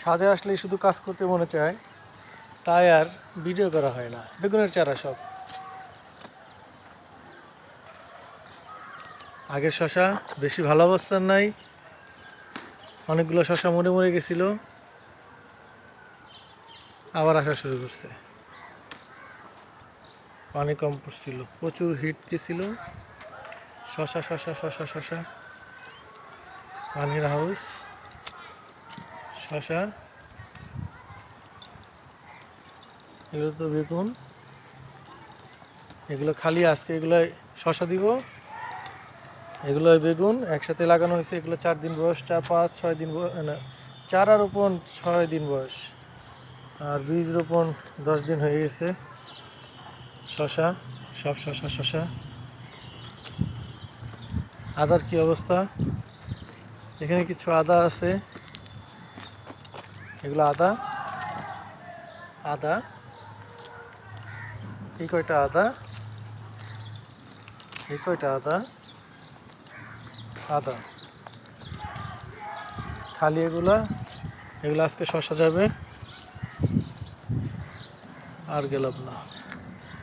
ছাদে আসলেই শুধু কাজ করতে মনে চায়, তাই আর ভিডিও করা হয় না। বেগুনের চারা সব আগের শশা বেশি ভালো অবস্থার নাই, অনেকগুলো শশা মরে মরে গেছিল, আবার আসা শুরু করছে। পানি কম পড়ছিল, প্রচুর হিট গেছিল। শশা শশা শশা শশা, পানির হাউস, শশা, এগুলো তো বেগুন, এগুলো খালি আজকে এগুলো শশা দিব, এগুলো বেগুন একসাথে লাগানো হয়েছে। এগুলো 4 দিন বয়স, 4 5 6 দিন না, চারা রোপণ 6 দিন বয়স, আর বীজ রোপণ 10 দিন হয়ে গেছে। শশা, সব শশা শশা। আদার কি অবস্থা? এখানে কিছু আদা আছে, এগুলো আদা। আদা, এই কয়টা আদা, এই কয়টা আদা, আদা খালি এগুলা। এগুলো আজকে শশা যাবে, আর গেলাম না।